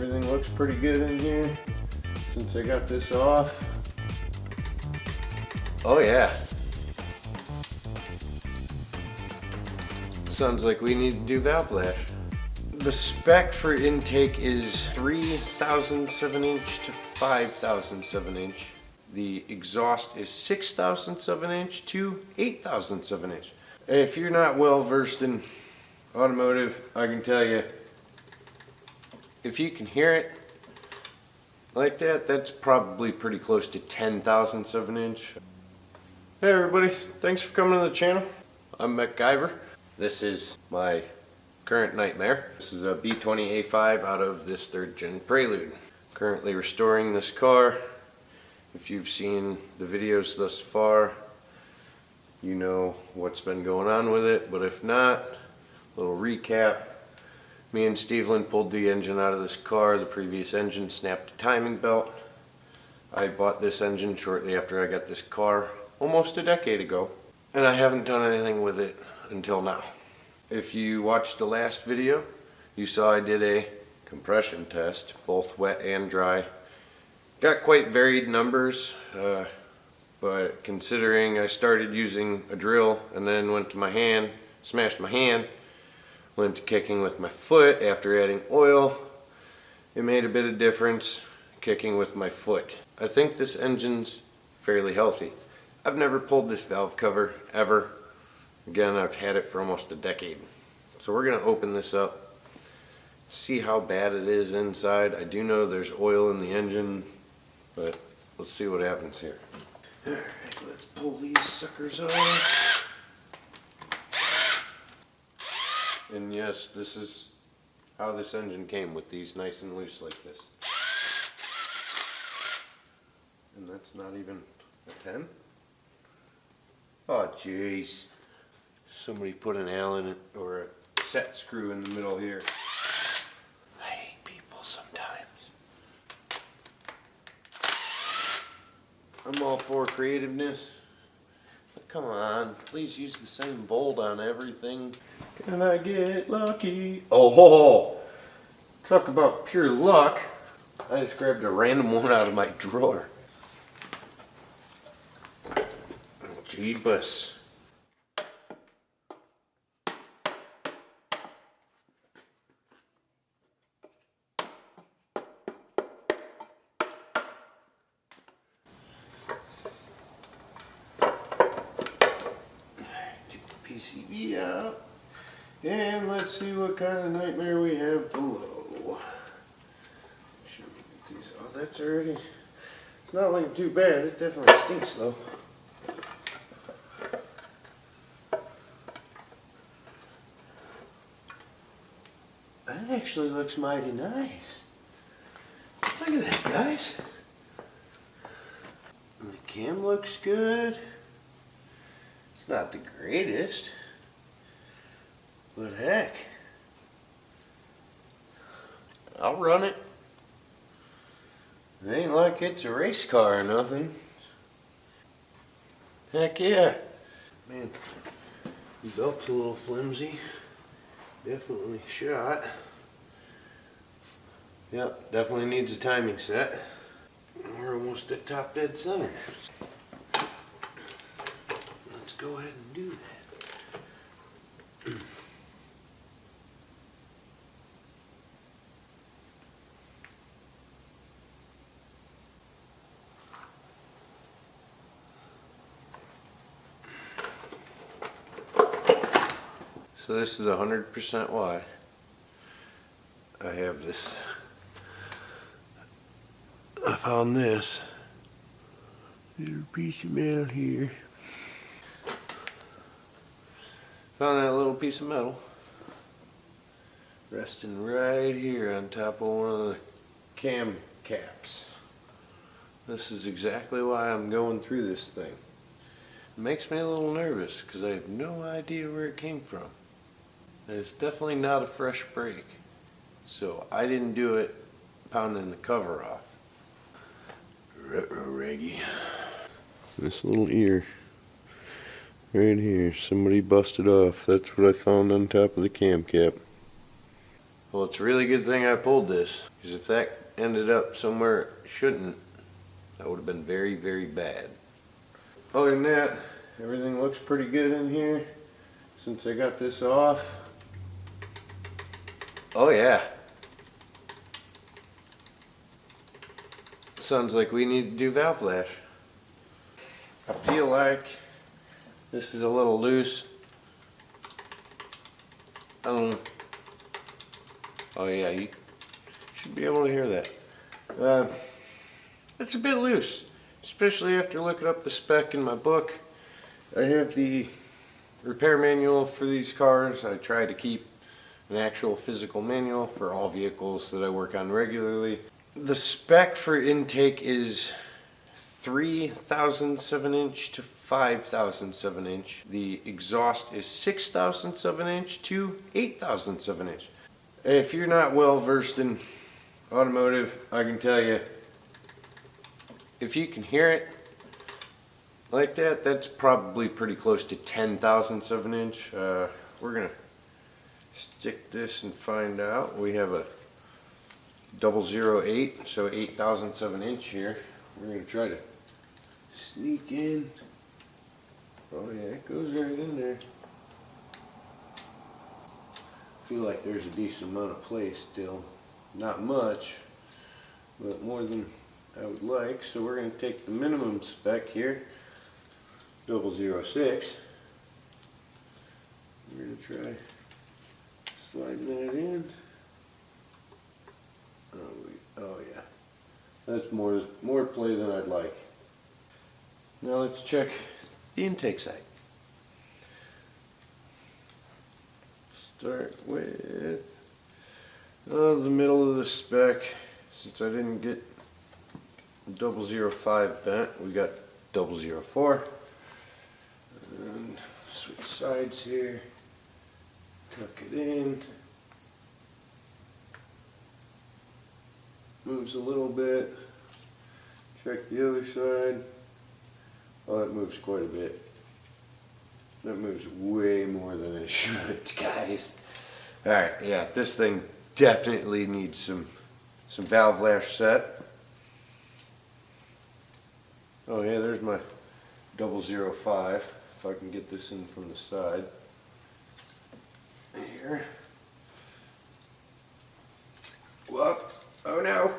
Everything looks pretty good in here since I got this off. Oh yeah. Sounds like we need to do valve lash. The spec for intake is 3,000 7-inch to 5,000 7-inch. The exhaust is 6,000 7-inch to 8,000 7-inch. If you're not well versed in automotive, I can tell you, if you can hear it like that, that's probably pretty close to 10,000 7-inch. Hey everybody, thanks for coming to the channel. I'm MechGuyver. This is my current nightmare. This is a B20A5 out of this 3rd gen Prelude. Currently restoring this car. If you've seen the videos thus far, you know what's been going on with it, but if not, a little recap. Me and Stevelyn pulled the engine out of this car. The previous engine snapped a timing belt. I bought this engine shortly after I got this car, almost a decade ago, and I haven't done anything with it until now. If you watched the last video, you saw I did a compression test, both wet and dry. Got quite varied numbers, but considering I started using a drill and then went to my hand, smashed my hand, went to kicking with my foot after adding oil, it made a bit of difference kicking with my foot. I think this engine's fairly healthy. I've never pulled this valve cover ever. Again, I've had it for almost a decade. So we're going to open this up, see how bad it is inside. I do know there's oil in the engine, but let's see what happens here. Alright, let's pull these suckers off. And yes, this is how this engine came, with these nice and loose like this. And that's not even a 10? Oh jeez. Somebody put an Allen or a set screw in the middle here. I hate people sometimes. I'm all for creativeness. But come on, please use the same bolt on everything. Can I get lucky? Oh, talk about pure luck. I just grabbed a random one out of my drawer. Jeebus. PCB out, and let's see what kind of nightmare we have below. Should we get these? Oh, that's already. It's not looking too bad. It definitely stinks though. That actually looks mighty nice. Look at that, guys. And the cam looks good. It's not the greatest, but heck, I'll run it. It ain't like it's a race car or nothing. Heck yeah. Man, the belt's a little flimsy. Definitely shot. Yep, definitely needs a timing set. We're almost at top dead center. Go ahead and do that. So this is 100% why I have this. I found this little piece of metal here. Found that little piece of metal resting right here on top of one of the cam caps. This is exactly why I'm going through this thing. It makes me a little nervous because I have no idea where it came from. And it's definitely not a fresh break. So I didn't do it pounding the cover off. Retro-raggy. This little ear. Right here, somebody busted off. That's what I found on top of the cam cap. Well, it's a really good thing I pulled this, because if that ended up somewhere it shouldn't, that would have been very, very bad. Other than that, everything looks pretty good in here since I got this off. Oh yeah. Sounds like we need to do valve lash. I feel like this is a little loose. Oh yeah, you should be able to hear that. It's a bit loose, especially after looking up the spec in my book. I have the repair manual for these cars. I try to keep an actual physical manual for all vehicles that I work on regularly. The spec for intake is 3,007" to 5,007". The exhaust is 6,007" to 8,007". If you're not well versed in automotive, I can tell you, if you can hear it like that, that's probably pretty close to 10,007". We're gonna stick this and find out. We have a 008, so 8,007" here. We're gonna try to sneak in. Oh yeah, it goes right in there. I feel like there's a decent amount of play still. Not much, but more than I would like. So we're going to take the minimum spec here, 006. We're going to try sliding that in. Oh yeah, that's more play than I'd like. Now let's check the intake side. Start with the middle of the spec. Since I didn't get 005 vent, we got 004. And switch sides here. Tuck it in. Moves a little bit. Check the other side. Oh, it moves quite a bit. That moves way more than it should, guys. Alright, yeah, this thing definitely needs some valve lash set. Oh yeah, there's my 005. If I can get this in from the side. Here. Whoa. Oh no.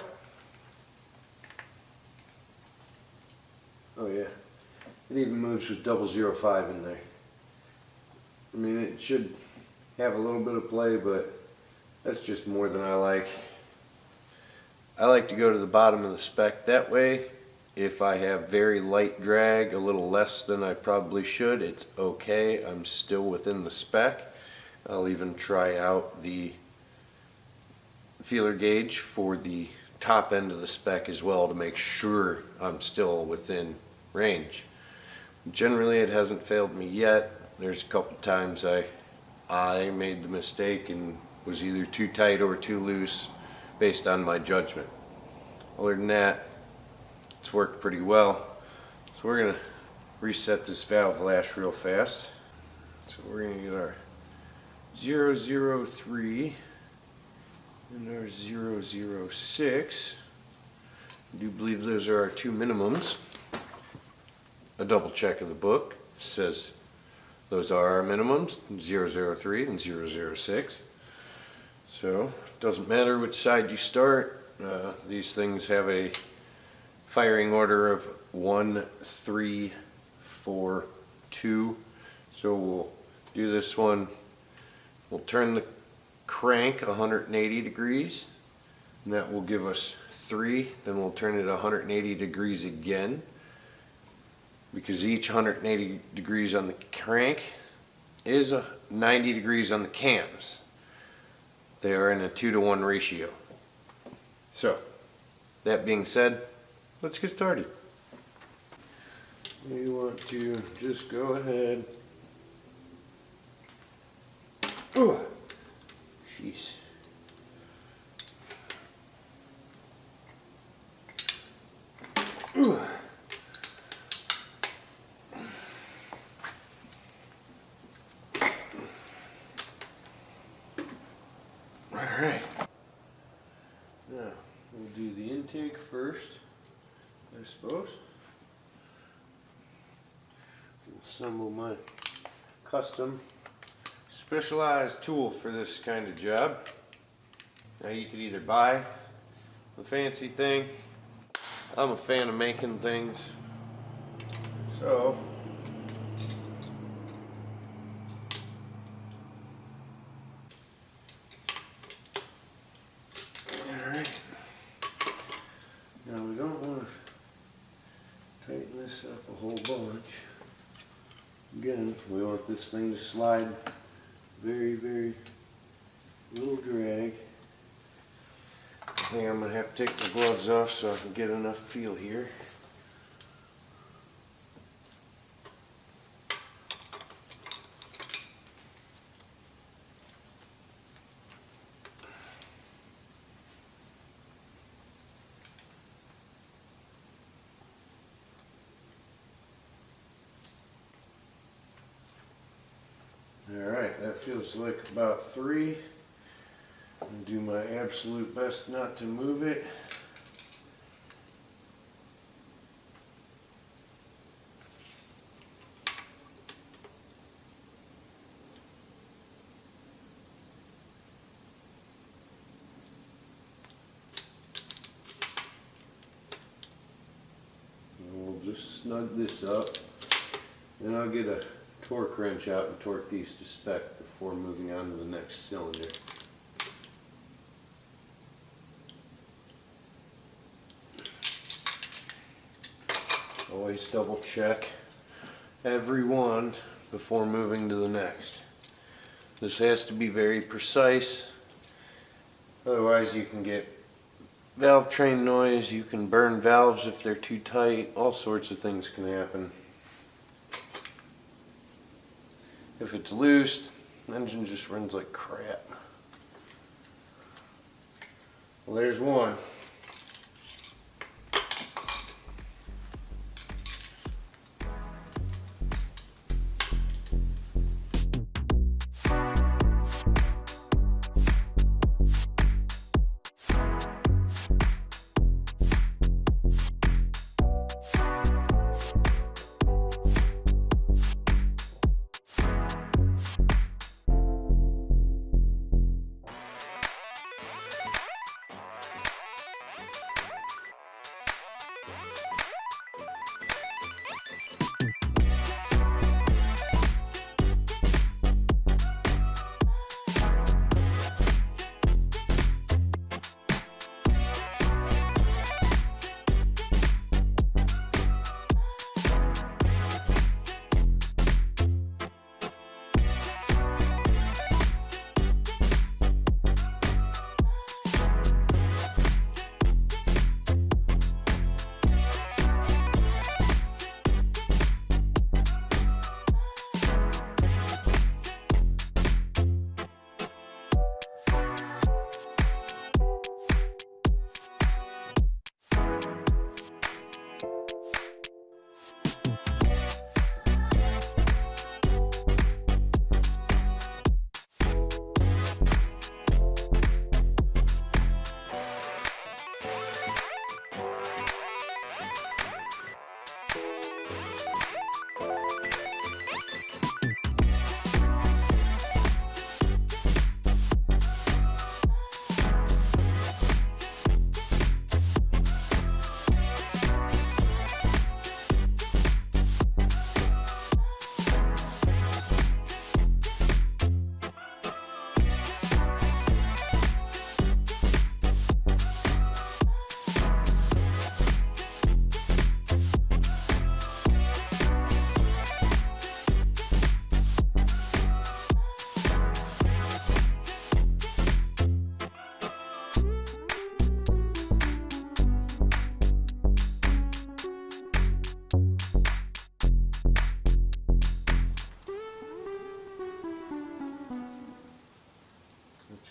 Oh yeah. It even moves with 005 in there. I mean, it should have a little bit of play, but that's just more than I like. I like to go to the bottom of the spec. That way, if I have very light drag, a little less than I probably should, it's okay. I'm still within the spec. I'll even try out the feeler gauge for the top end of the spec as well to make sure I'm still within range. Generally, it hasn't failed me yet. There's a couple times I made the mistake and was either too tight or too loose based on my judgment. Other than that, it's worked pretty well. So we're going to reset this valve lash real fast. So we're going to get our 003 and our 006. I do believe those are our two minimums. A double check of the book says those are our minimums, 003 and 006. So it doesn't matter which side you start. These things have a firing order of 1, 3, 4, 2. So we'll do this one. We'll turn the crank 180 degrees, and that will give us 3. Then we'll turn it 180 degrees again, because each 180 degrees on the crank is 90 degrees on the cams. They are in a 2-to-1 ratio. So, that being said, let's get started. We want to just go ahead. Oh, jeez. All right. intake first, I suppose. Assemble my custom specialized tool for this kind of job. Now you could either buy the fancy thing. I'm a fan of making things. So alright. Now we don't want to tighten this up a whole bunch. Again, we want this thing to slide very, very little drag. I think I'm going to have to take my gloves off so I can get enough feel here. Alright, that feels like about 3. I'm going to do my absolute best not to move it. And we'll just snug this up, and I'll get a torque wrench out and torque these to spec before moving on to the next cylinder. Always double check every one before moving to the next. This has to be very precise, otherwise you can get valve train noise, you can burn valves if they're too tight, all sorts of things can happen. If it's loose, the engine just runs like crap. Well, there's one.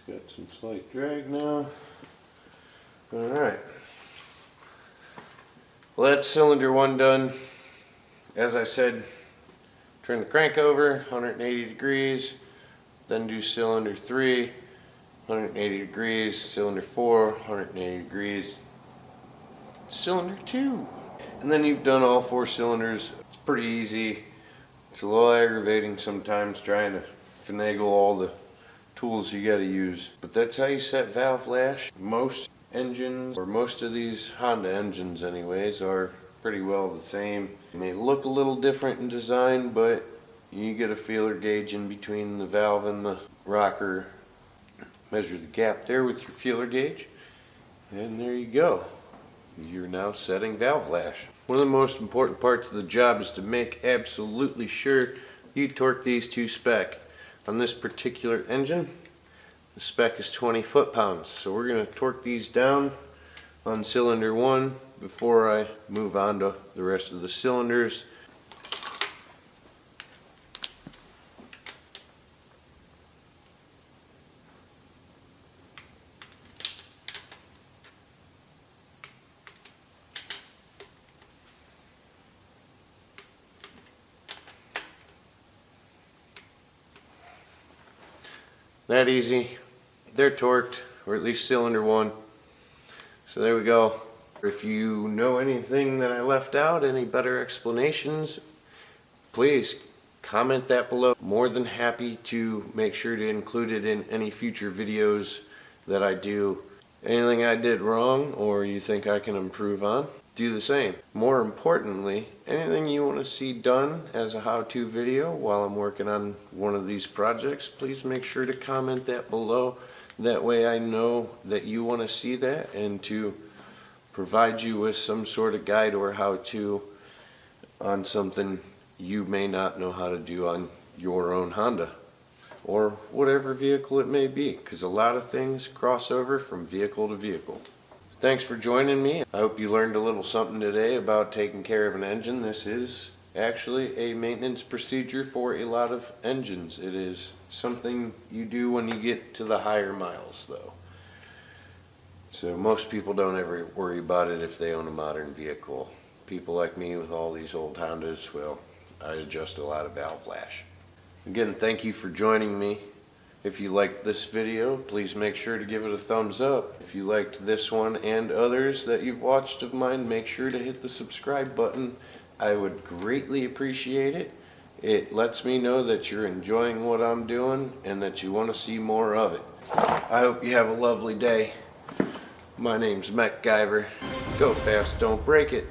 Got some slight drag now. Alright. Well, that's cylinder 1 done. As I said, turn the crank over 180 degrees, then do cylinder 3, 180 degrees, cylinder 4, 180 degrees. cylinder 2. And then you've done all 4 cylinders. It's pretty easy. It's a little aggravating sometimes trying to finagle all the tools you gotta use. But that's how you set valve lash. Most engines, or most of these Honda engines anyways, are pretty well the same. They may look a little different in design, but you get a feeler gauge in between the valve and the rocker. Measure the gap there with your feeler gauge, and there you go. You're now setting valve lash. One of the most important parts of the job is to make absolutely sure you torque these to spec. On this particular engine, the spec is 20 foot-pounds, so we're going to torque these down on cylinder 1 before I move on to the rest of the cylinders. That easy. They're torqued, or at least cylinder 1. So there we go. If you know anything that I left out, any better explanations, please comment that below. More than happy to make sure to include it in any future videos that I do. Anything I did wrong or you think I can improve on, do the same. More importantly, anything you want to see done as a how-to video while I'm working on one of these projects, please make sure to comment that below. That way I know that you want to see that, and to provide you with some sort of guide or how-to on something you may not know how to do on your own Honda or whatever vehicle it may be, because a lot of things cross over from vehicle to vehicle. Thanks for joining me. I hope you learned a little something today about taking care of an engine. This is actually a maintenance procedure for a lot of engines. It is something you do when you get to the higher miles though. So most people don't ever worry about it if they own a modern vehicle. People like me with all these old Hondas, well, I adjust a lot of valve lash. Again, thank you for joining me. If you liked this video, please make sure to give it a thumbs up. If you liked this one and others that you've watched of mine, make sure to hit the subscribe button. I would greatly appreciate it. It lets me know that you're enjoying what I'm doing and that you want to see more of it. I hope you have a lovely day. My name's MechGuyver. Go fast, don't break it.